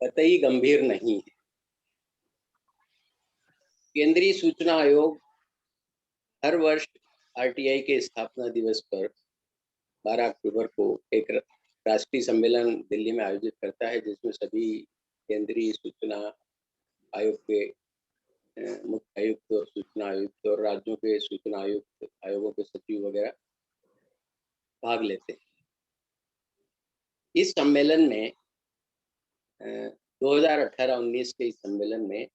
कतई गंभीर नहीं है। केंद्रीय सूचना आयोग हर वर्ष आरटीआई के स्थापना दिवस पर 12 अक्टूबर को एक राष्ट्रीय सम्मेलन दिल्ली में आयोजित करता है, जिसमें सभी केंद्रीय सूचना आयोग के मुख्य आयुक्त और सूचना आयुक्त और राज्यों के सूचना आयुक्त, आयोगों के सचिव वगैरह भाग लेते हैं। इस सम्मेलन में 2018-19 के इस सम्मेलन में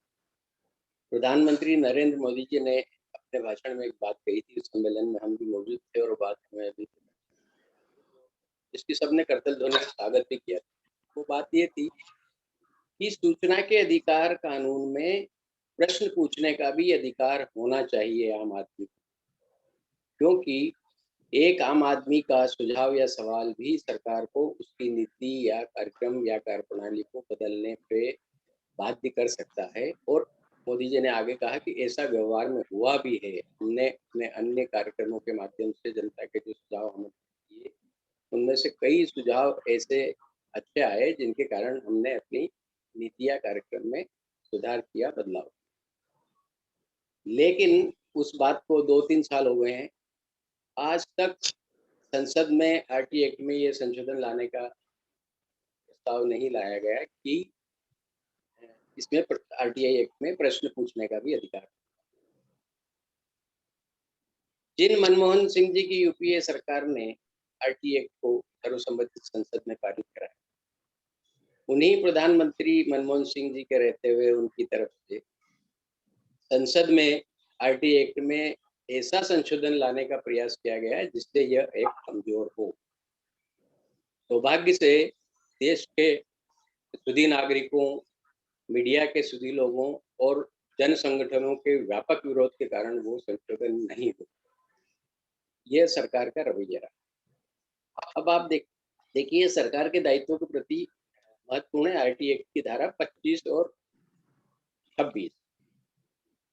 प्रधानमंत्री नरेंद्र मोदी जी ने अपने भाषण में एक बात कही थी। उस सम्मेलन में हम भी मौजूद थे और बात हमें अभी इसकी सबने करतल ध्वनि से स्वागत भी किया। वो बात ये थी कि सूचना के अधिकार कानून में प्रश्न पूछने का भी अधिकार होना चाहिए आम आदमी को, क्योंकि एक आम आदमी का सुझाव या सवाल भी सरकार को उसकी नीति या कार्यक्रम या कार्यप्रणाली को बदलने पे बाध्य कर सकता है। और मोदी जी ने आगे कहा कि ऐसा व्यवहार में हुआ भी है। हमने अपने अन्य कार्यक्रमों के माध्यम से जनता के जो सुझाव हमें दिए, उनमें से कई सुझाव ऐसे अच्छे आए जिनके कारण हमने अपनी नीति या कार्यक्रम में सुधार किया, बदलाव। लेकिन उस बात को 2-3 साल हो गए हैं, आज तक संसद में आरटी एक्ट में ये संशोधन लाने का प्रस्ताव नहीं लाया गया कि इसमें आरटीआई एक्ट में प्रश्न पूछने का भी अधिकार। जिन मनमोहन सिंह जी की यूपीए सरकार ने आरटी एक्ट को सर्वसम्मति संसद में पारित कराया, उन्हीं प्रधानमंत्री मनमोहन सिंह जी के रहते हुए उनकी तरफ से संसद में आरटी एक्ट में ऐसा संशोधन लाने का प्रयास किया गया है जिससे यह एक्ट कमजोर हो। सौभाग्य से देश के सुधी नागरिकों, मीडिया के सुधी लोगों और जन संगठनों के व्यापक विरोध के कारण वो संशोधन नहीं हो। यह सरकार का रवैया रहा। अब आप देखिए सरकार के दायित्वों के प्रति महत्वपूर्ण है आरटी एक्ट की धारा 25 और 26।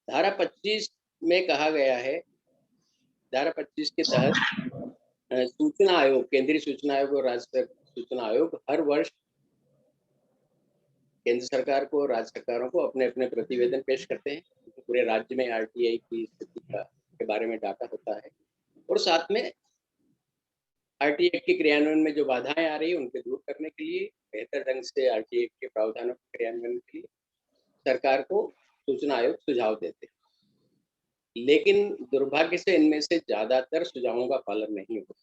धारा 25 में कहा गया है, धारा 25 के तहत सूचना आयोग, केंद्रीय सूचना आयोग और राज्य सूचना आयोग हर वर्ष केंद्र सरकार को, राज्य सरकारों को अपने अपने प्रतिवेदन पेश करते हैं। पूरे राज्य में आरटीआई की स्थिति के बारे में डाटा होता है और साथ में आरटी एक्ट के क्रियान्वयन में जो बाधाएं आ रही है उनके दूर करने के लिए, बेहतर ढंग से आरटी एक्ट के प्रावधानों के क्रियान्वयन के लिए सरकार को सूचना आयोग सुझाव देते हैं। लेकिन दुर्भाग्य से इनमें से ज्यादातर सुझावों का पालन नहीं होता।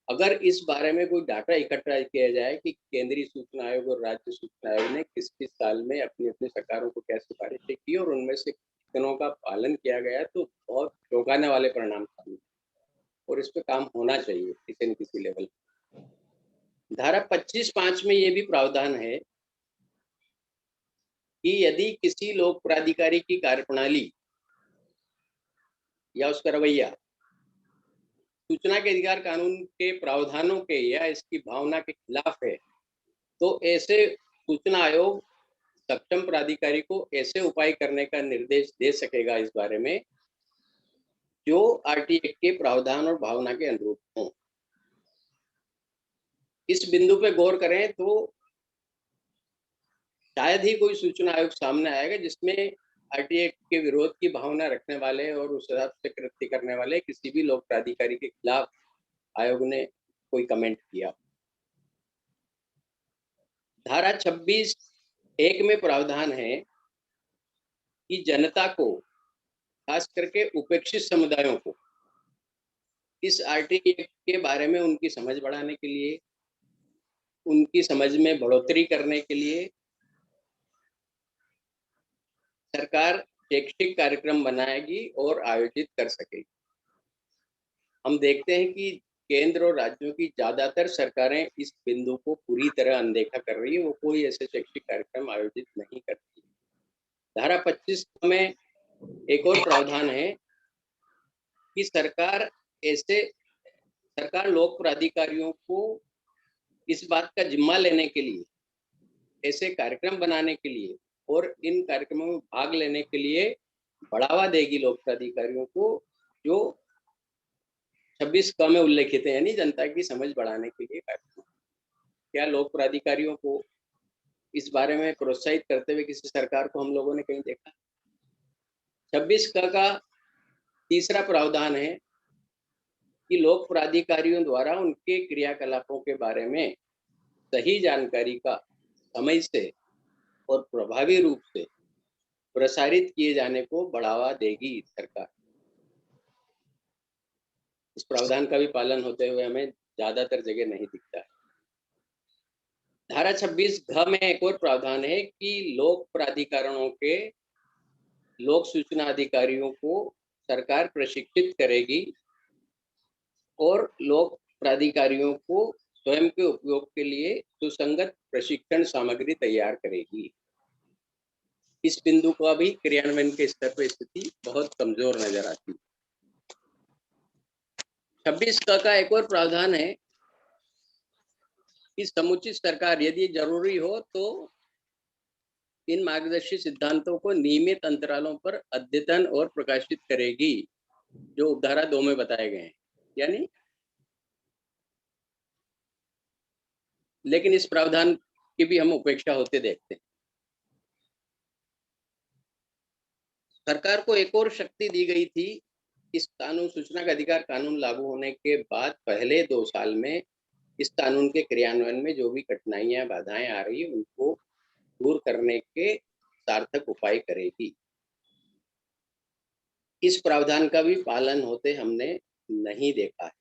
अगर इस बारे में कोई डाटा इकट्ठा किया जाए कि केंद्रीय सूचना आयोग और राज्य सूचना आयोग ने किस किस साल में अपनी अपनी सरकारों को क्या सिफारिशें की और उनमें से कितनों का पालन किया गया, तो बहुत चौंकाने वाले परिणाम सामने और इस पे काम होना चाहिए किसी न किसी लेवल पर। धारा 25(5) में ये भी प्रावधान है कि यदि किसी लोक प्राधिकारी की कार्यप्रणाली या उसका रवैया सूचना के अधिकार कानून के प्रावधानों के या इसकी भावना के खिलाफ है, तो ऐसे सूचना आयोग सक्षम प्राधिकारी को ऐसे उपाय करने का निर्देश दे सकेगा इस बारे में जो आरटी एक्ट के प्रावधान और भावना के अनुरूप हों। इस बिंदु पे गौर करें तो शायद ही कोई सूचना आयोग सामने आएगा जिसमें आरटी एक्ट के विरोध की भावना रखने वाले और उस हिसाब से कृत्य करने वाले किसी भी लोक प्राधिकारी के खिलाफ आयोग ने कोई कमेंट किया। धारा 26(1) में प्रावधान है कि जनता को, खास करके उपेक्षित समुदायों को, इस आरटी एक्ट के बारे में उनकी समझ बढ़ाने के लिए, उनकी समझ में बढ़ोतरी करने के लिए सरकार शैक्षिक कार्यक्रम बनाएगी और आयोजित कर सकेगी। हम देखते हैं कि केंद्र और राज्यों की ज्यादातर सरकारें इस बिंदु को पूरी तरह अनदेखा कर रही है, वो कोई ऐसे शैक्षिक कार्यक्रम आयोजित नहीं करती। धारा 25 में एक और प्रावधान है कि सरकार लोक प्राधिकारियों को इस बात का जिम्मा लेने के लिए, ऐसे कार्यक्रम बनाने के लिए और इन कार्यक्रमों में भाग लेने के लिए बढ़ावा देगी लोक प्राधिकारियों को, जो 26(क) में उल्लेखित है, यानी जनता की समझ बढ़ाने के लिए कार्यक्रम। क्या लोक प्राधिकारियों को इस बारे में प्रोत्साहित करते हुए किसी सरकार को हम लोगों ने कहीं देखा? 26 का तीसरा प्रावधान है कि लोक प्राधिकारियों द्वारा उनके क्रियाकलापों के बारे में सही जानकारी का समय से और प्रभावी रूप से प्रसारित किए जाने को बढ़ावा देगी सरकार। इस प्रावधान का भी पालन होते हुए हमें ज्यादातर जगह नहीं दिखता है। धारा 26 घ में एक और प्रावधान है कि लोक प्राधिकरणों के लोक सूचना अधिकारियों को सरकार प्रशिक्षित करेगी और लोक प्राधिकारियों को स्वयं के उपयोग के लिए सुसंगत प्रशिक्षण सामग्री तैयार करेगी। इस बिंदु का भी क्रियान्वयन के स्तर पर स्थिति बहुत कमजोर नजर आती है। 26 का एक और प्रावधान है कि समुचित सरकार यदि जरूरी हो तो इन मार्गदर्शी सिद्धांतों को नियमित अंतरालों पर अद्यतन और प्रकाशित करेगी, जो उपधारा 2 में बताए गए हैं। यानी लेकिन इस प्रावधान की भी हम उपेक्षा होते देखते हैं। सरकार को एक और शक्ति दी गई थी। इस कानून सूचना का अधिकार कानून लागू होने के बाद पहले 2 साल में इस कानून के क्रियान्वयन में जो भी कठिनाइयां बाधाएं आ रही है उनको दूर करने के सार्थक उपाय करेगी। इस प्रावधान का भी पालन होते हमने नहीं देखा है।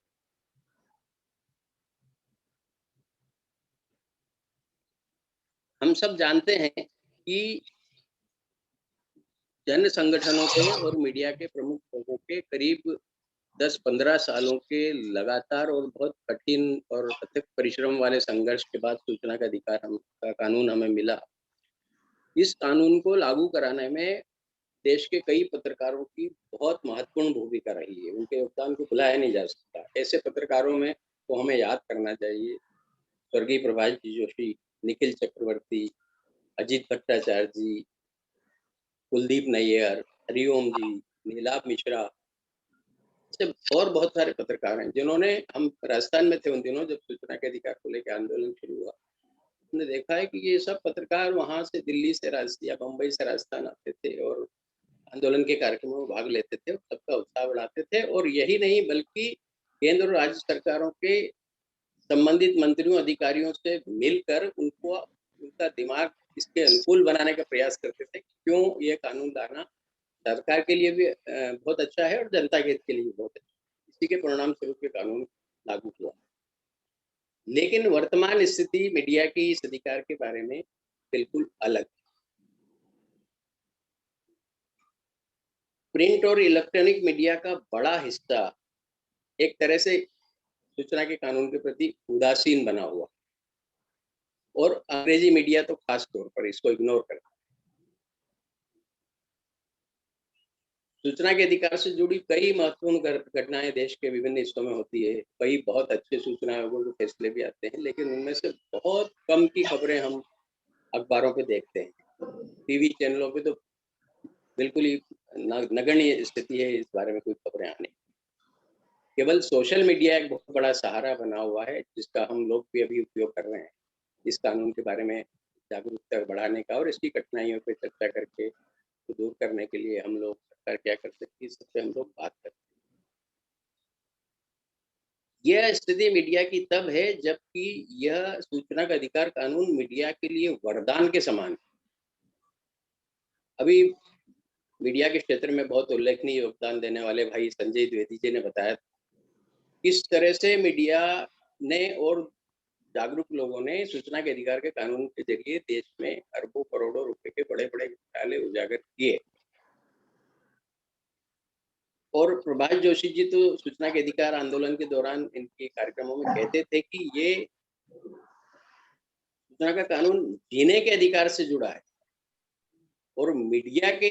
हम सब जानते हैं कि जन संगठनों के और मीडिया के प्रमुख लोगों के करीब 10-15 सालों के लगातार और बहुत कठिन और अथक परिश्रम वाले संघर्ष के बाद सूचना का अधिकार का कानून हमें मिला। इस कानून को लागू कराने में देश के कई पत्रकारों की बहुत महत्वपूर्ण भूमिका रही है। उनके योगदान को भुलाया नहीं जा सकता। ऐसे पत्रकारों में को हमें याद करना चाहिए। स्वर्गीय प्रभात जोशी, निखिल चक्रवर्ती, अजीत भट्टाचार्य जी, कुलदीप नैयर, हरिओम जी, नीलाभ मिश्रा, से और बहुत सारे पत्रकार हैं जिन्होंने, हम राजस्थान में थे उन दिनों जब सूचना के अधिकार को लेकर आंदोलन शुरू हुआ। हमने देखा है कि ये सब पत्रकार वहां से दिल्ली से या बम्बई से राजस्थान आते थे और आंदोलन के कार्यक्रमों में भाग लेते थे, सबका उत्साह बढ़ाते थे। और यही नहीं बल्कि केंद्र और राज्य सरकारों के संबंधित मंत्रियों अधिकारियों से मिलकर उनको उनका दिमाग इसके अनुकूल बनाने का प्रयास करते थे। क्यों ये कानून लाना सरकार के लिए भी बहुत अच्छा है और जनता के हित के लिए भी बहुत अच्छा है। इसी के परिणाम स्वरूप ये कानून लागू हुआ। लेकिन वर्तमान स्थिति मीडिया की इस अधिकार के बारे में बिल्कुल अलग। प्रिंट और इलेक्ट्रॉनिक मीडिया का बड़ा हिस्सा एक तरह से सूचना के कानून के प्रति उदासीन बना हुआ और अंग्रेजी मीडिया तो खास तौर पर इसको इग्नोर करता है। सूचना के अधिकार से जुड़ी कई महत्वपूर्ण घटनाएं देश के विभिन्न हिस्सों में होती है। कई बहुत अच्छे सूचना आयोगों के फैसले भी आते हैं, लेकिन उनमें से बहुत कम की खबरें हम अखबारों पे देखते हैं। टीवी चैनलों पे तो बिल्कुल ही नगण्य स्थिति है, इस बारे में कोई खबरें आने। केवल सोशल मीडिया एक बहुत बड़ा सहारा बना हुआ है, जिसका हम लोग भी अभी उपयोग कर रहे हैं इस कानून के बारे में जागरूकता बढ़ाने का और इसकी कठिनाइयों पर चर्चा करके तो दूर करने के लिए हम लोग सरकार क्या कर सकती है, इस पे हम लोग बात करते हैं। यह स्थिति मीडिया की तब है जबकि यह सूचना का अधिकार कानून मीडिया के लिए वरदान के समान है। अभी मीडिया के क्षेत्र में बहुत उल्लेखनीय योगदान देने वाले भाई संजय द्विवेदी जी ने बताया किस तरह से मीडिया ने और जागरूक लोगों ने सूचना के अधिकार के कानून के जरिए देश में अरबों करोड़ों रुपए के बड़े-बड़े घोटाले उजागर किए। और प्रभात जोशी जी तो सूचना के अधिकार आंदोलन के दौरान इनके कार्यक्रमों में कहते थे कि ये सूचना का कानून जीने के अधिकार से जुड़ा है और मीडिया के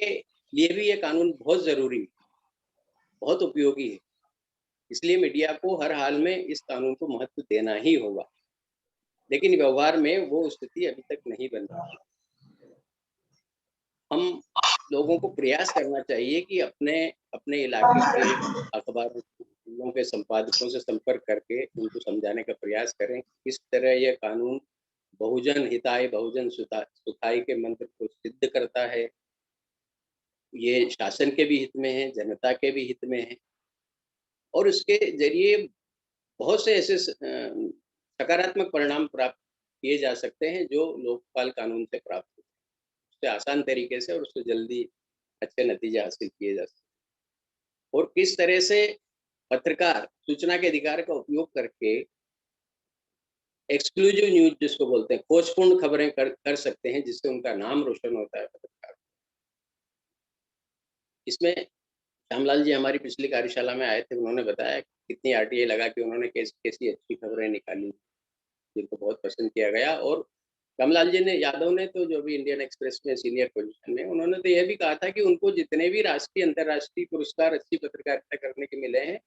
लिए भी ये कानून बहुत जरूरी है, बहुत उपयोगी है। इसलिए मीडिया को हर हाल में इस कानून को महत्व देना ही होगा। लेकिन व्यवहार में वो स्थिति अभी तक नहीं बन रही। हम लोगों को प्रयास करना चाहिए कि अपने अपने इलाके के अखबारों के संपादकों से संपर्क करके उनको समझाने का प्रयास करें किस तरह यह कानून बहुजन हिताय बहुजन सुखाय के मंत्र को सिद्ध करता है। ये शासन के भी हित में है, जनता के भी हित में है और इसके ज़रिए बहुत से ऐसे सकारात्मक परिणाम प्राप्त किए जा सकते हैं जो लोकपाल कानून से प्राप्त होते हैं। उससे आसान तरीके से और उससे जल्दी अच्छे नतीजे हासिल किए जा सकते हैं। और किस तरह से पत्रकार सूचना के अधिकार का उपयोग करके एक्सक्लूसिव न्यूज़ जिसको बोलते हैं, खोजपूर्ण खबरें कर सकते हैं जिससे उनका नाम रोशन होता है पत्रकार। इसमें श्यामलाल जी हमारी पिछली कार्यशाला में आए थे, उन्होंने बताया कि कितनी आरटीआई लगा के उन्होंने कैसी अच्छी खबरें निकाली, जिनको बहुत पसंद किया गया। और श्यामलाल जी ने यादव ने तो जो भी इंडियन एक्सप्रेस में सीनियर पोजीशन में, उन्होंने तो यह भी कहा था कि उनको जितने भी राष्ट्रीय अंतर्राष्ट्रीय पुरस्कार अच्छी पत्रकारिता करने के मिले हैं,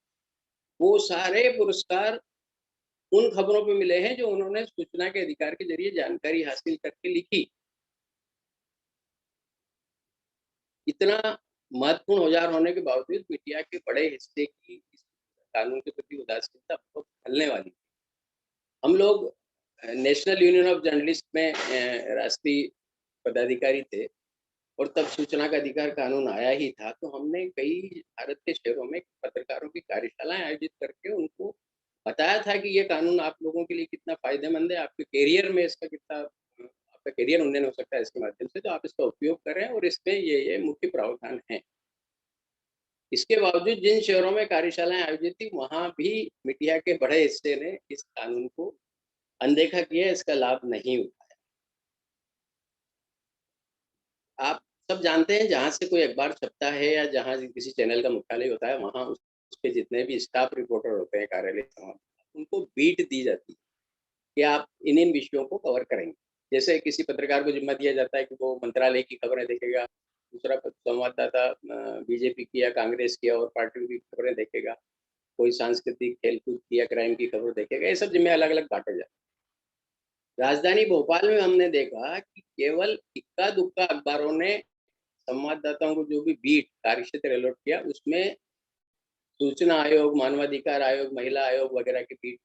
वो सारे पुरस्कार उन खबरों पे मिले हैं जो उन्होंने सूचना के अधिकार के जरिए जानकारी हासिल करके लिखी। इतना महत्वपूर्ण औजार होने के बावजूद मीडिया के बड़े हिस्से की इस कानून के प्रति उदासीनता बहुत खलने वाली। हम लोग नेशनल यूनियन ऑफ जर्नलिस्ट में राष्ट्रीय पदाधिकारी थे और तब सूचना का अधिकार कानून आया ही था, तो हमने कई भारत के शहरों में पत्रकारों की कार्यशालाएं आयोजित करके उनको बताया था कि ये कानून आप लोगों के लिए कितना फायदेमंद है, आपके करियर में इसका कितना आपका करियर उन्नयन हो सकता है इसके माध्यम से, तो आप इसका उपयोग करें और इसमें ये मुख्य प्रावधान है। इसके बावजूद जिन शहरों में कार्यशालाएं आयोजित थी, वहां भी मीडिया के बड़े हिस्से ने इस कानून को अनदेखा किया, इसका लाभ नहीं उठाया। आप सब जानते हैं जहाँ से कोई अखबार छपता है या जहाँ किसी चैनल का मुख्यालय होता है, वहाँ उसके जितने भी स्टाफ रिपोर्टर होते हैं कार्यालय उनको बीट दी जाती है कि आप इन विषयों को कवर करेंगे। जैसे किसी पत्रकार को जिम्मा दिया जाता है कि वो मंत्रालय की खबरें देखेगा, दूसरा संवाददाता बीजेपी की या कांग्रेस की और पार्टियों की खबरें देखेगा, कोई सांस्कृतिक खेलकूद की या क्राइम की खबर देखेगा। ये सब जिम्मे अलग अलग बांटे जाते हैं। राजधानी भोपाल में हमने देखा कि केवल इक्का दुक्का अखबारों ने संवाददाताओं को जो भी बीट कार्यक्षेत्र अलॉट किया, उसमें सूचना आयोग, मानवाधिकार आयोग, महिला आयोग वगैरह की बीट।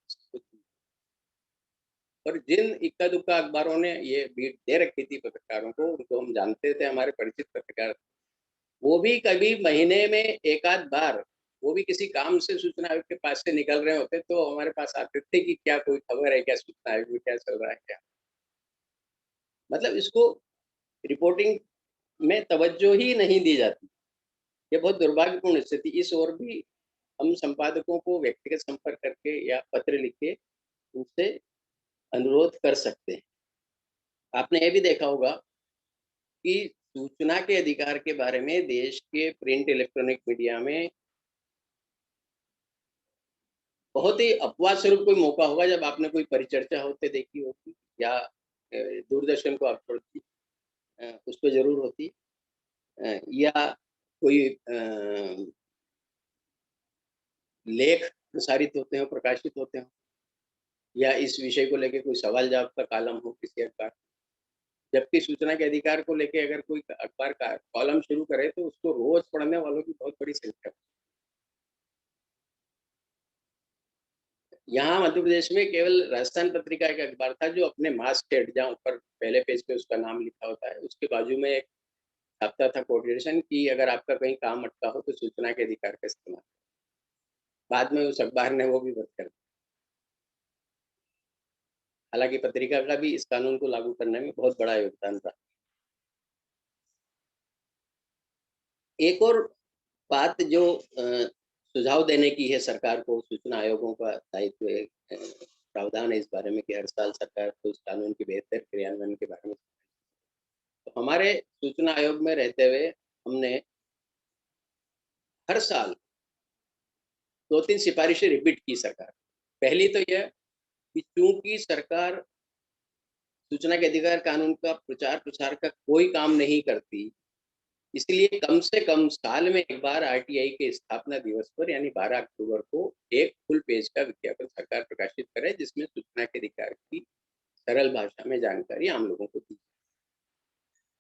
और जिन इक्का दुक्का अखबारों ने ये बीट दे रखी थी पत्रकारों को, उनको हम जानते थे, हमारे परिचित पत्रकार, वो भी कभी महीने में एक आध बार वो भी किसी काम से सूचना आयोग के पास से निकल रहे होते तो हमारे पास आते थे कि क्या कोई खबर है क्या, सूचना आयोग में क्या चल रहा है क्या। मतलब इसको रिपोर्टिंग में तवज्जो ही नहीं दी जाती। ये बहुत दुर्भाग्यपूर्ण स्थिति। इस ओर भी हम संपादकों को व्यक्तिगत संपर्क करके या पत्र लिख के उनसे अनुरोध कर सकते हैं। आपने ये भी देखा होगा कि सूचना के अधिकार के बारे में देश के प्रिंट इलेक्ट्रॉनिक मीडिया में बहुत ही अपवाद स्वरूप कोई मौका होगा जब आपने कोई परिचर्चा होते देखी होगी या दूरदर्शन को आप छोड़ती उस पर जरूर होती या कोई लेख प्रसारित होते हो, प्रकाशित होते हो, या इस विषय को लेके कोई सवाल जवाब का कॉलम हो किसी अखबार। जबकि सूचना के अधिकार को लेके अगर कोई अखबार का कॉलम शुरू करे तो उसको रोज पढ़ने वालों की बहुत बड़ी संख्या। यहाँ मध्य प्रदेश में केवल राजस्थान पत्रिका एक अखबार था जो अपने मास्क हेड, जहाँ ऊपर पहले पेज पे उसका नाम लिखा होता है, उसके बाजू में एक छापता था कोटेशन कि अगर आपका कहीं काम अटका हो तो सूचना के अधिकार का इस्तेमाल। बाद में उस अखबार ने वो भी बंद कर दिया। हालांकि पत्रिका का भी इस कानून को लागू करने में बहुत बड़ा योगदान था। एक और बात जो सुझाव देने की है सरकार को, सूचना आयोगों का दायित्व प्रावधान है इस बारे में कि हर साल सरकार को इस कानून की बेहतर क्रियान्वयन के बारे में। तो हमारे सूचना आयोग में रहते हुए हमने हर साल 2-3 सिफारिशें रिपीट की सरकार। पहली तो यह कि चूंकि सरकार सूचना के अधिकार कानून का प्रचार प्रसार का कोई काम नहीं करती, इसलिए कम से कम साल में एक बार आरटीआई के स्थापना दिवस पर यानी 12 अक्टूबर को एक फुल पेज का विज्ञापन सरकार प्रकाशित करे जिसमें सूचना के अधिकार की सरल भाषा में जानकारी आम लोगों को दी।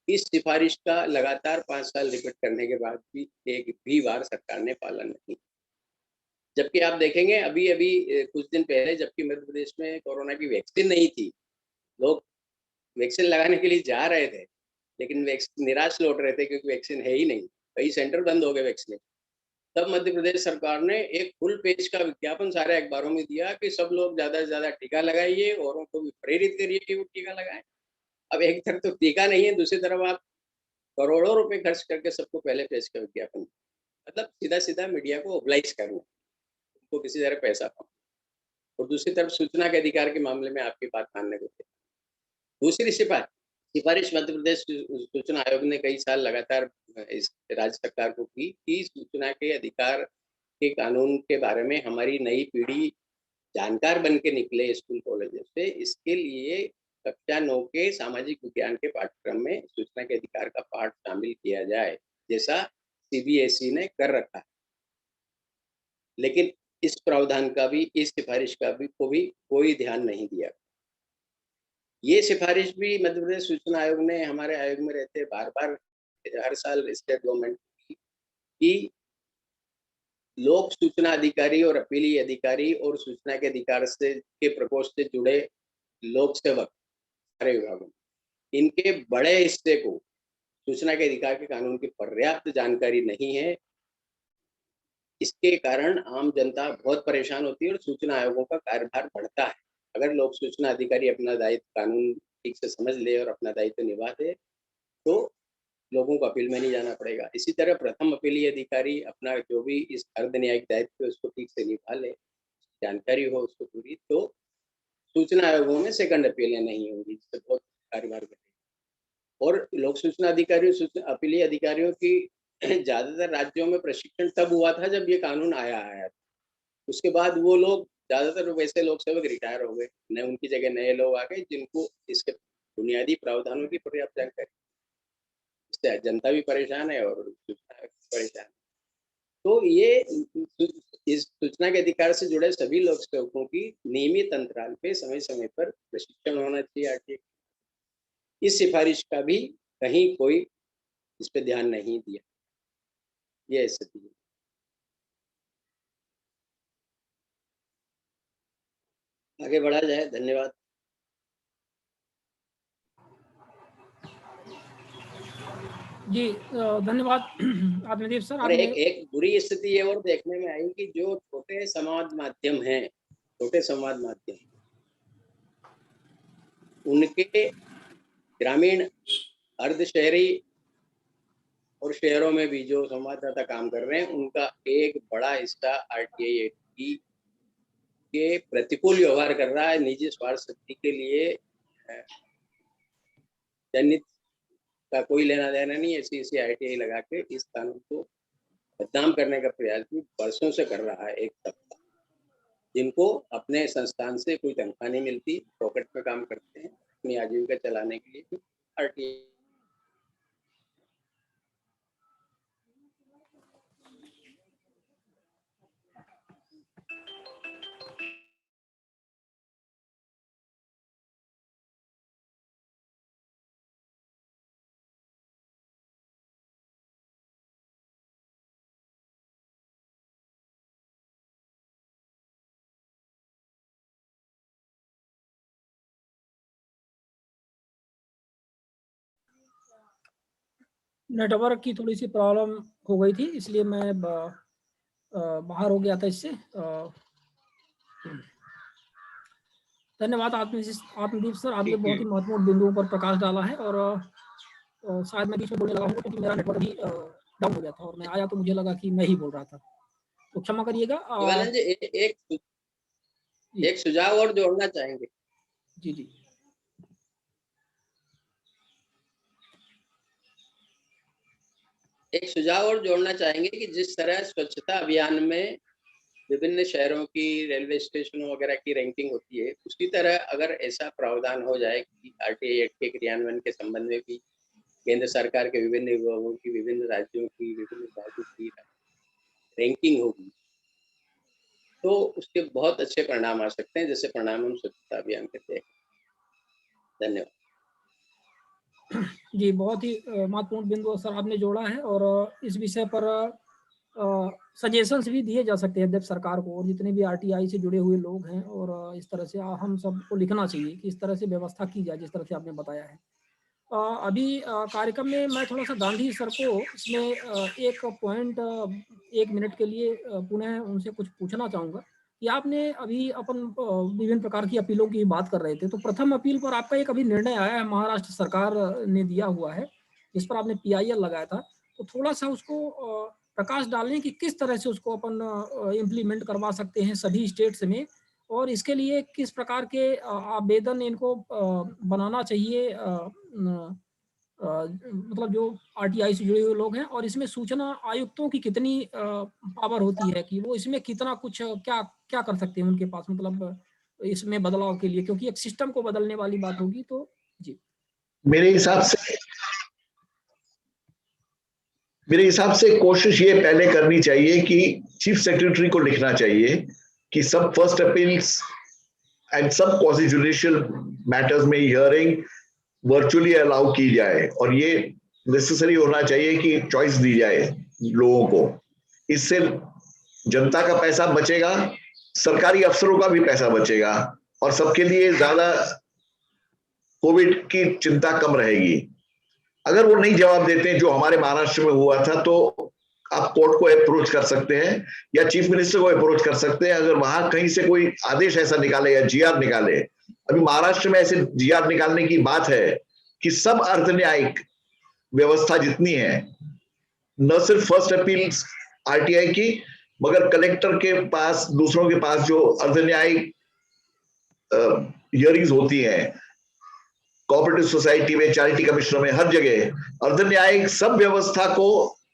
इस सिफारिश का लगातार 5 साल रिपीट करने के बाद भी एक भी बार सरकार ने पालन नहीं। जबकि आप देखेंगे अभी अभी कुछ दिन पहले जबकि मध्य प्रदेश में कोरोना की वैक्सीन नहीं थी, लोग वैक्सीन लगाने के लिए जा रहे थे, लेकिन निराश लौट रहे थे क्योंकि वैक्सीन है ही नहीं, कई सेंटर बंद हो गए वैक्सीन। तब मध्य प्रदेश सरकार ने एक फुल पेज का विज्ञापन सारे अखबारों में दिया कि सब लोग ज्यादा से ज्यादा टीका लगाइए, औरों को भी प्रेरित करिए कि वो टीका लगाएं। अब एक तरफ तो टीका नहीं है, दूसरी तरफ आप करोड़ों रुपए खर्च करके सबको पहले पेज का विज्ञापन, मतलब सीधा सीधा मीडिया को ओबलाइज करना, उनको किसी तरह पैसा पाओ। और दूसरी तरफ सूचना के अधिकार के मामले में आपकी बात मानने को तैयार। दूसरी सिफारिश मध्य प्रदेश सूचना आयोग ने कई साल लगातार इस राज्य सरकार को की कि सूचना के अधिकार के कानून के बारे में हमारी नई पीढ़ी जानकार बन के निकले स्कूल कॉलेजों से। इसके लिए कक्षा 9 के सामाजिक विज्ञान के पाठ्यक्रम में सूचना के अधिकार का पाठ शामिल किया जाए, जैसा सीबीएसई ने कर रखा है। लेकिन इस प्रावधान का भी, इस सिफारिश का भी कोई ध्यान नहीं दिया। ये सिफारिश भी मध्य प्रदेश सूचना आयोग ने हमारे आयोग में रहते बार-बार हर साल स्टेट गवर्नमेंट की लोक सूचना अधिकारी और अपीली अधिकारी और सूचना के अधिकार से के प्रकोष्ठ से जुड़े लोक सेवक सारे विभागों, इनके बड़े हिस्से को सूचना के अधिकार के कानून की पर्याप्त जानकारी नहीं है। इसके कारण आम जनता बहुत परेशान होती है और सूचना आयोगों का कार्यभार बढ़ता है। अगर लोक सूचना अधिकारी अपना दायित्व कानून ठीक से समझ ले और अपना दायित्व निभा दे तो लोगों को अपील में नहीं जाना पड़ेगा। इसी तरह प्रथम अपीली अधिकारी अपना जो भी इस अर्ध न्यायिक दायित्व है उसको ठीक से निभा ले, जानकारी हो उसको पूरी, तो सूचना आयोगों में सेकंड अपीलें नहीं होंगी, जिससे बहुत कार्यभार बढ़ेगा। और लोक सूचना अधिकारियों, अपीली अधिकारियों की ज्यादातर राज्यों में प्रशिक्षण तब हुआ था जब ये कानून आया। उसके बाद वो लोग ज्यादातर वैसे लोक सेवक रिटायर हो गए, न उनकी जगह नए लोग आ गए जिनको इसके बुनियादी प्रावधानों की पर्याप्त जानकारी। इससे जनता भी परेशान है और सूचना परेशान। तो ये इस सूचना के अधिकार से जुड़े सभी लोक सेवकों की नियमित अंतराल पे समय समय पर प्रशिक्षण होना चाहिए। आरटीए इस सिफारिश का भी कहीं कोई इस पे ध्यान नहीं दिया। ये स्थिति है। आगे बढ़ा जाए। धन्यवाद। जी धन्यवाद आत्मदीप सर। और एक बुरी स्थिति ये और देखने में आई कि जो छोटे संवाद माध्यम हैं, छोटे संवाद माध्यम, उनके ग्रामीण, अर्ध शहरी और शहरों में भी जो संवाददाता काम कर रहे हैं, उनका एक बड़ा हिस्सा आरटीआई एक्ट के प्रतिकूल व्यवहार कर रहा है। निजी स्वार्थ सिद्धि के लिए जनहित का कोई लेना देना नहीं। ऐसी आरटीआई लगा के इस कानून को बदनाम करने का प्रयास भी वर्षों से कर रहा है एक तबका, जिनको अपने संस्थान से कोई तनख्वाह नहीं मिलती, पॉकेट में काम करते हैं अपनी आजीविका चलाने के लिए। आरटीआई नेटवर्क की थोड़ी सी प्रॉब्लम हो गई थी, इसलिए मैं बाहर हो गया था इससे। धन्यवाद आत्मदीप सर, आपने बहुत ही महत्वपूर्ण बिंदुओं पर प्रकाश डाला है। और शायद मैं बीच में बोलने लगा हूँ क्योंकि मेरा नेटवर्क भी डाउन हो गया था और मैं आया तो मुझे लगा कि मैं ही बोल रहा था, तो क्षमा करिएगा। एक सुझाव और जोड़ना चाहेंगे। जी जी। एक सुझाव और जोड़ना चाहेंगे कि जिस तरह स्वच्छता अभियान में विभिन्न शहरों की, रेलवे स्टेशनों वगैरह की रैंकिंग होती है, उसी तरह अगर ऐसा प्रावधान हो जाए कि आरटीआई एक्ट के क्रियान्वयन के संबंध में भी केंद्र सरकार के विभिन्न विभागों की, विभिन्न राज्यों की, विभिन्न विभागों की रैंकिंग होगी, तो उसके बहुत अच्छे परिणाम आ सकते हैं, जैसे परिणाम हम स्वच्छता अभियान के तहत। धन्यवाद। जी, बहुत ही महत्वपूर्ण बिंदु सर आपने जोड़ा है और इस विषय पर सजेशंस भी दिए जा सकते हैं अध्यक्ष सरकार को, और जितने भी आरटीआई से जुड़े हुए लोग हैं, और इस तरह से हम सबको लिखना चाहिए कि इस तरह से व्यवस्था की जाए जिस तरह से आपने बताया है। अभी कार्यक्रम में मैं थोड़ा-सा गांधी सर को इसमें एक पॉइंट 1 मिनट के लिए पुनः उनसे कुछ पूछना चाहूँगा कि आपने अभी अपन विभिन्न प्रकार की अपीलों की बात कर रहे थे, तो प्रथम अपील पर आपका एक अभी निर्णय आया है, महाराष्ट्र सरकार ने दिया हुआ है, जिस पर आपने पीआईएल लगाया था। तो थोड़ा-सा उसको प्रकाश डालें कि किस तरह से उसको अपन इम्प्लीमेंट करवा सकते हैं सभी स्टेट्स में, और इसके लिए किस प्रकार के आवेदन इनको बनाना चाहिए, मतलब जो आरटीआई से जुड़े हुए लोग हैं, और इसमें सूचना आयुक्तों की कितनी पावर होती है कि वो इसमें कितना कुछ क्या क्या कर सकते हैं उनके पास, मतलब इसमें बदलाव के लिए, क्योंकि एक सिस्टम को बदलने वाली बात होगी। तो जी। मेरे हिसाब से कोशिश ये पहले करनी चाहिए कि चीफ सेक्रेटरी को लिखना चाहिए कि सब फर्स्ट अपील्स एंड सब क्वासी जुडिशियल मैटर्स में हियरिंग वर्चुअली अलाउ की जाए, और ये नेसेसरी होना चाहिए कि चॉइस दी जाए लोगों को। इससे जनता का पैसा बचेगा, सरकारी अफसरों का भी पैसा बचेगा, और सबके लिए ज्यादा कोविड की चिंता कम रहेगी। अगर वो नहीं जवाब देते हैं, जो हमारे महाराष्ट्र में हुआ था, तो आप कोर्ट को अप्रोच कर सकते हैं या चीफ मिनिस्टर को अप्रोच कर सकते हैं। अगर वहां कहीं से कोई आदेश ऐसा निकाले या जीआर निकाले, अभी महाराष्ट्र में ऐसे जीआर निकालने की बात है कि सब अर्ध न्यायिक व्यवस्था जितनी है, न सिर्फ फर्स्ट अपील आरटीआई की, मगर कलेक्टर के पास, दूसरों के पास जो अर्ध न्यायिक हियरिंग्स होती हैं, कोऑपरेटिव सोसाइटी में, चैरिटी कमिश्नर में, हर जगह अर्ध न्यायिक सब व्यवस्था को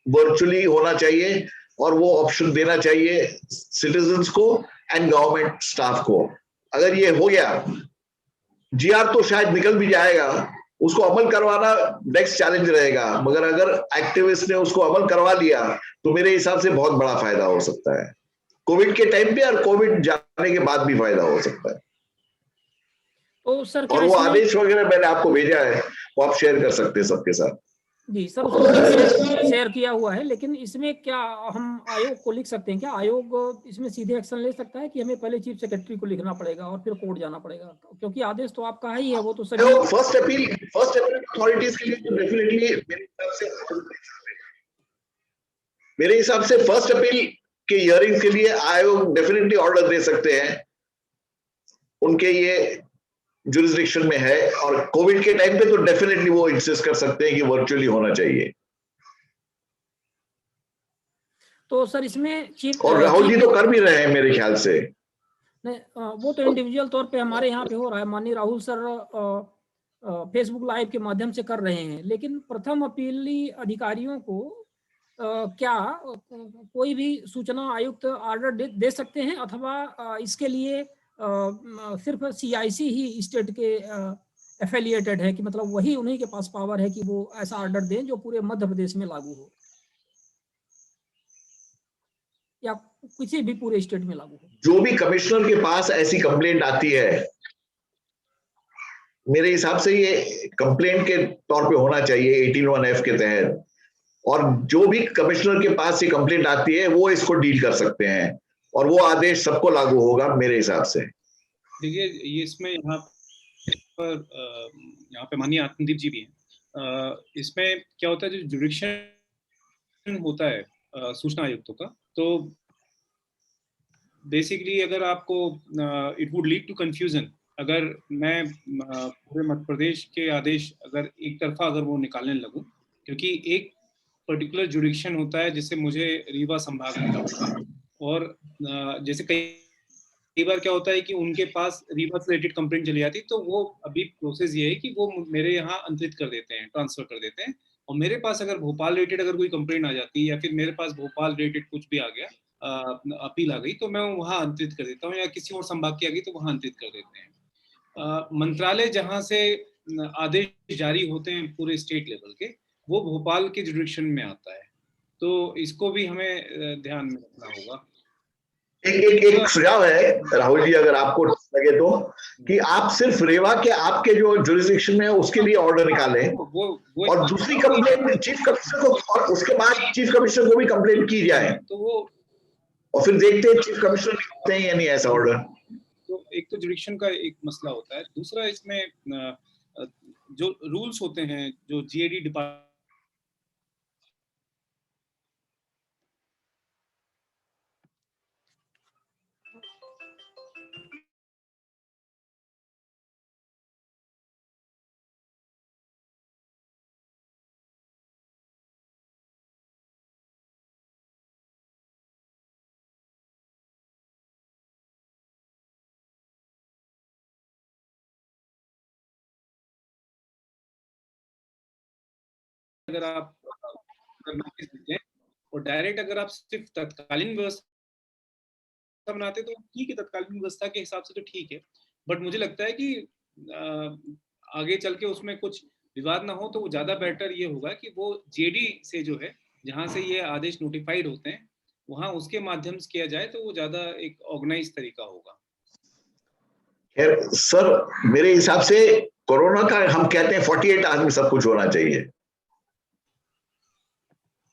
वर्चुअली होना चाहिए, और वो ऑप्शन देना चाहिए सिटीजन्स को एंड गवर्नमेंट स्टाफ को। अगर ये हो गया, जीआर तो शायद निकल भी जाएगा, उसको अमल करवाना नेक्स्ट चैलेंज रहेगा, मगर अगर एक्टिविस्ट ने उसको अमल करवा लिया तो मेरे हिसाब से बहुत बड़ा फायदा हो सकता है, कोविड के टाइम पे और कोविड जाने के बाद भी फायदा हो सकता है। तो सर और वो आदेश वगैरह मैंने आपको भेजा है, वो आप शेयर कर सकते हैं सबके साथ। जी सर, उसको शेयर किया हुआ है, लेकिन इसमें क्या हम आयोग को लिख सकते हैं क्या? आयोग इसमें सीधे एक्शन ले सकता है कि हमें पहले चीफ सेक्रेटरी को लिखना पड़ेगा और फिर कोर्ट जाना पड़ेगा? क्योंकि आदेश तो आपका ही है, वो तो सभी फर्स्ट अपील अथॉरिटीज के लिए तो डेफिनेटली मेरे हिसाब से फर्स्ट अपील के हियरिंग के लिए आयोग डेफिनेटली ऑर्डर दे सकते हैं, उनके ये जुरिस्डिक्शन में है, और कोविड के टाइम पे तो डेफिनेटली वो इंसिस्ट कर सकते हैं कि वर्चुअली होना चाहिए। तो सर इसमें चीफ, और राहुल जी तो कर भी रहे हैं मेरे ख्याल से। नहीं, वो तो इंडिविजुअल तौर पे हमारे यहाँ पे हो रहा है, माननीय राहुल सर फेसबुक लाइव के माध्यम से कर रहे हैं, लेकिन प्रथम अपीली अधिकारियों को क्या कोई भी सूचना आयुक्त ऑर्डर दे सकते हैं, अथवा इसके लिए सिर्फ सीआईसी ही स्टेट के एफिलिएटेड है, कि मतलब वही उन्हीं के पास पावर है कि वो ऐसा ऑर्डर दें जो पूरे मध्य प्रदेश में लागू हो, या किसी भी पूरे स्टेट में लागू हो? जो भी कमिश्नर के पास ऐसी कंप्लेंट आती है, मेरे हिसाब से ये कंप्लेंट के तौर पे होना चाहिए 18(1)(f) के तहत, और जो भी कमिश्नर के पास ये कंप्लेंट आती है वो इसको डील कर सकते हैं, और वो आदेश सबको लागू होगा मेरे हिसाब से। देखिए, ये इसमें यहाँ पे माननीय आत्मदीप जी भी हैं। इसमें क्या होता है, जो जुडिक्शन होता है सूचना आयुक्तों का, तो बेसिकली अगर आपको it would lead to confusion अगर मैं पूरे मध्य प्रदेश के आदेश अगर एक तरफा अगर वो निकालने लगूं, क्योंकि एक पर्टिकुलर जुडिक्शन होता है जिससे मुझे रीवा संभाग मिला हुआ है, और जैसे कई बार क्या होता है कि उनके पास रीवा से रिलेटेड कंप्लेंट चली जाती, तो वो अभी प्रोसेस ये है कि वो मेरे यहाँ अंतरित कर देते हैं, ट्रांसफर कर देते हैं, और मेरे पास अगर भोपाल रिलेटेड अगर कोई कंप्लेंट आ जाती है, या फिर मेरे पास भोपाल रिलेटेड कुछ भी आ गया, अपील आ गई, तो मैं वहाँ अंतरित कर देता हूँ, या किसी और संभाग की आ गई तो वहाँ अंतरित कर देते हैं। मंत्रालय जहाँ से आदेश जारी होते हैं पूरे स्टेट लेवल के, वो भोपाल के जुडिक्शन में आता है, तो इसको भी हमें ध्यान में रखना होगा। एक सुझाव है राहुल जी, अगर आपको लगे तो, कि आप सिर्फ रेवा के आपके जो जुरिस्डिक्शन में है उसके लिए ऑर्डर निकालें, वो और दूसरी कंप्लेंट चीफ कमिश्नर को, और उसके बाद चीफ कमिश्नर को भी कंप्लेंट की जाए, तो वो, और फिर देखते हैं चीफ कमिश्नर निकालते हैं या नहीं ऐसा ऑर्डर। तो एक तो जुडिक्शन का एक मसला होता है, दूसरा इसमें जो रूल्स होते हैं जो जीएडी डिपार्टमेंट अगर आप नोटिस देते हैं और डायरेक्ट अगर आप सिर्फ तत्कालीन व्यवस्था बनाते तो ठीक है, तत्कालीन व्यवस्था के हिसाब से तो ठीक है, बट मुझे लगता है कि आगे चल के उसमें कुछ विवाद ना हो तो वो ज्यादा बेटर ये होगा कि वो जेडी से जो है, जहां से ये आदेश नोटिफाइड होते हैं, वहां उसके माध्यम से किया जाए तो वो ज्यादा एक ऑर्गेनाइज तरीका होगा। खैर सर, मेरे हिसाब से कोरोना का हम कहते हैं 48 आवर्स में सब कुछ होना चाहिए,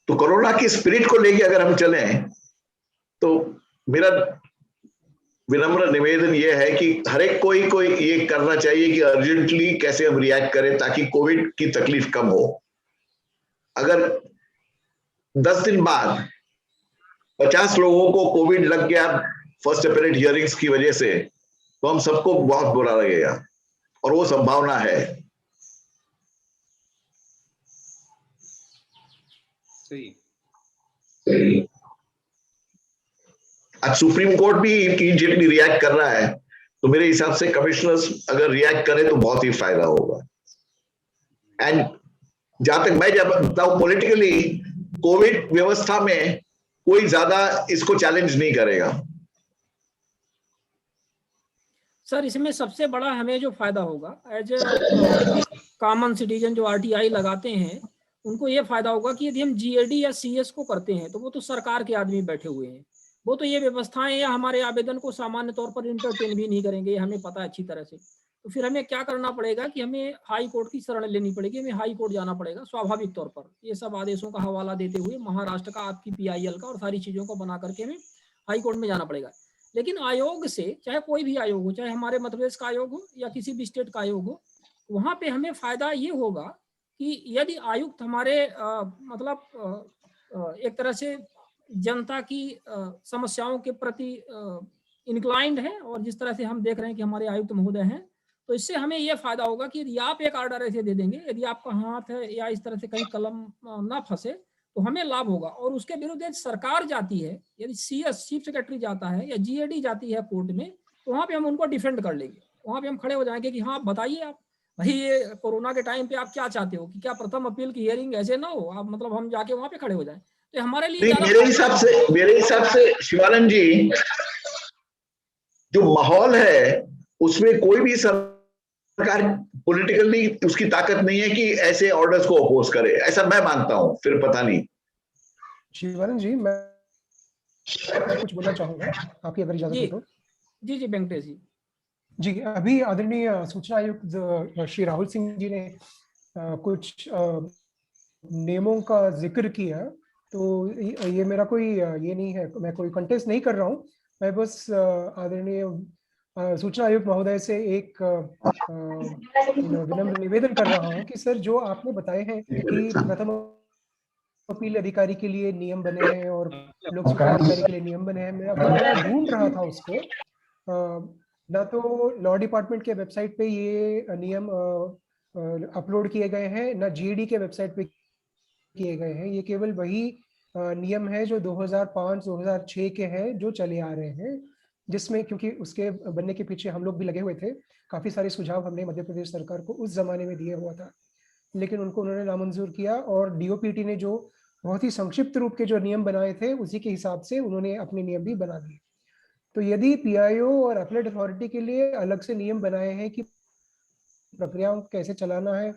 तो कोरोना की स्पिरिट को लेके अगर हम चलें तो मेरा विनम्र निवेदन यह है कि हर एक कोई ये करना चाहिए कि अर्जेंटली कैसे हम रिएक्ट करें ताकि कोविड की तकलीफ कम हो। अगर 10 दिन बाद 50 लोगों को कोविड लग गया फर्स्ट अपेरेंट हियरिंग्स की वजह से, तो हम सबको बहुत बुरा लगेगा, और वो संभावना है। सही। आज सुप्रीम कोर्ट भी इमीडिएटली रिएक्ट कर रहा है, तो मेरे हिसाब से कमिश्नर्स अगर रिएक्ट करें तो बहुत ही फायदा होगा। एंड जहां तक मैं जब बताऊं, पॉलिटिकली कोविड व्यवस्था में कोई ज्यादा इसको चैलेंज नहीं करेगा। सर इसमें सबसे बड़ा हमें जो फायदा होगा एज ए कॉमन सिटीजन जो आरटीआई लगाते हैं, उनको ये फायदा होगा कि यदि हम जीएडी या सीएस को करते हैं तो वो तो सरकार के आदमी बैठे हुए हैं, वो तो ये व्यवस्थाएं या हमारे आवेदन को सामान्य तौर पर इंटरटेन भी नहीं करेंगे, हमें पता है अच्छी तरह से। तो फिर हमें क्या करना पड़ेगा कि हमें हाई कोर्ट की शरण लेनी पड़ेगी, हमें हाई कोर्ट जाना पड़ेगा स्वाभाविक तौर पर, ये सब आदेशों का हवाला देते हुए महाराष्ट्र का आपकी पीआईएल का और सारी चीज़ों को बना करके हमें हाई कोर्ट में जाना पड़ेगा। लेकिन आयोग से, चाहे कोई भी आयोग हो, चाहे हमारे मध्य प्रदेश का आयोग हो या किसी भी स्टेट का आयोग हो, वहाँ पे हमें फायदा ये होगा कि यदि आयुक्त हमारे एक तरह से जनता की समस्याओं के प्रति इंक्लाइंड है, और जिस तरह से हम देख रहे हैं कि हमारे आयुक्त महोदय हैं, तो इससे हमें यह फायदा होगा कि यदि आप एक ऑर्डर ऐसे दे देंगे, यदि आपका हाथ है या इस तरह से कहीं कलम ना फंसे, तो हमें लाभ होगा। और उसके विरुद्ध यदि सरकार जाती है, यदि सीएस चीफ सेक्रेटरी जाता है या जीएडी जाती है कोर्ट में, तो वहाँ पे हम उनको डिफेंड कर लेंगे, वहाँ पे हम खड़े हो जाएंगे कि हाँ बताइए आप भाई, ये कोरोना के टाइम पे आप क्या चाहते हो कि क्या प्रथम अपील की हियरिंग ऐसे ना हो, आप मतलब हम जाके वहाँ पे खड़े हो जाएं, तो हमारे लिए नहीं, मेरे हिसाब से शिवानंद जी, जो माहौल है उसमें कोई भी सरकार पॉलिटिकली उसकी ताकत नहीं है कि ऐसे ऑर्डर्स को अपोज करे, ऐसा मैं मानता हूं, फिर पता नहीं। शिवानंद जी, मैं कुछ बोलना चाहूंगा, आपकी अगर इजाजत हो तो। जी जी वेंकटेश जी। जी, अभी आदरणीय सूचना आयुक्त श्री राहुल सिंह जी ने कुछ नियमों का जिक्र किया, तो ये मेरा कोई ये नहीं है, मैं कोई कंटेस्ट नहीं कर रहा हूँ, मैं बस आदरणीय सूचना आयुक्त महोदय से एक विनम्र निवेदन कर रहा हूँ कि सर जो आपने बताए हैं कि प्रथम अपील अधिकारी के लिए नियम बने हैं और लोक शिकायत अधिकारी के लिए नियम बने हैं, मैं अभी थोड़ा ढूंढ रहा था उसको, ना तो लॉ डिपार्टमेंट के वेबसाइट पे ये नियम अपलोड किए गए हैं, ना जीएडी के वेबसाइट पे किए गए हैं, ये केवल वही नियम है जो 2005-2006 के हैं जो चले आ रहे हैं, जिसमें क्योंकि उसके बनने के पीछे हम लोग भी लगे हुए थे, काफी सारे सुझाव हमने मध्य प्रदेश सरकार को उस जमाने में दिया हुआ था, लेकिन उनको उन्होंने नामंजूर किया, और डीओपीटी ने जो बहुत ही संक्षिप्त रूप के जो नियम बनाए थे उसी के हिसाब से उन्होंने अपने नियम भी बना दिए। तो यदि पीआईओ और अपीलेट अथॉरिटी के लिए अलग से नियम बनाए हैं कि प्रक्रियाओं कैसे चलाना है,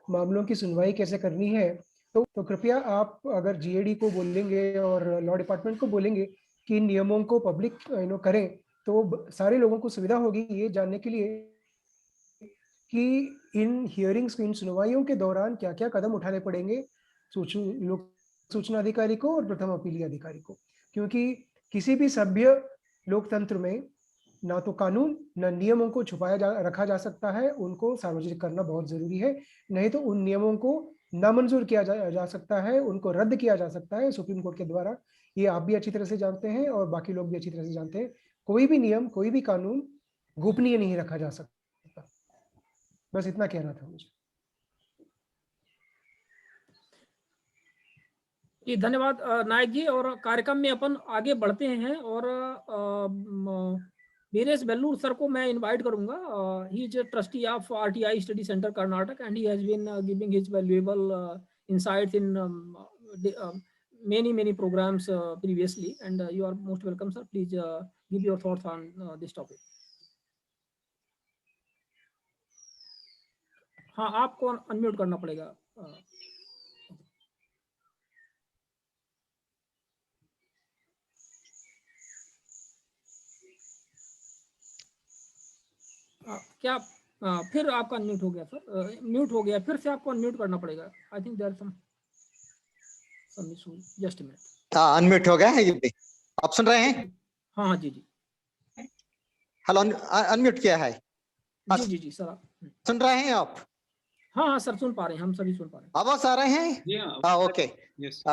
मामलों की सुनवाई कैसे करनी है, तो कृपया आप अगर जीएडी को बोलेंगे और लॉ डिपार्टमेंट को बोलेंगे कि इन नियमों को पब्लिक करें तो सारे लोगों को सुविधा होगी ये जानने के लिए कि इन हियरिंग्स, इन सुनवाइयों के दौरान क्या क्या कदम उठाने पड़ेंगे लोक सूचना अधिकारी को और प्रथम अपीली अधिकारी को, क्योंकि किसी भी सभ्य लोकतंत्र में ना तो कानून ना नियमों को रखा जा सकता है, उनको सार्वजनिक करना बहुत जरूरी है, नहीं तो उन नियमों को नामंजूर किया जा सकता है, उनको रद्द किया जा सकता है सुप्रीम कोर्ट के द्वारा। ये आप भी अच्छी तरह से जानते हैं और बाकी लोग भी अच्छी तरह से जानते हैं, कोई भी नियम, कोई भी कानून गोपनीय नहीं रखा जा सकता। बस इतना कहना था मुझे। जी धन्यवाद नायक जी। और कार्यक्रम में अपन आगे बढ़ते हैं और वीरेश बेल्लूर सर को मैं इनवाइट करूंगा। He is trustee of RTI study centre Karnataka and he has been giving his valuable insights in many programs previously, and you are most welcome sir. Please give your thoughts on this topic. हाँ, आपको unmute करना पड़ेगा। क्या फिर आपका unmute हो गया sir? Mute हो गया, फिर से आपको अनम्यूट करना पड़ेगा। I think there some issue. Just a minute. हाँ, अनम्यूट हो गया है, ये आप सुन रहे हैं? हाँ हाँ जी जी। हेलो, अनम्यूट किया है? जी सर सुन रहे हैं आप? हाँ सर सुन पा रहे हैं, हम सभी सुन पा रहे हैं। आवाज आ रहे हैं? हाँ, ओके। यस।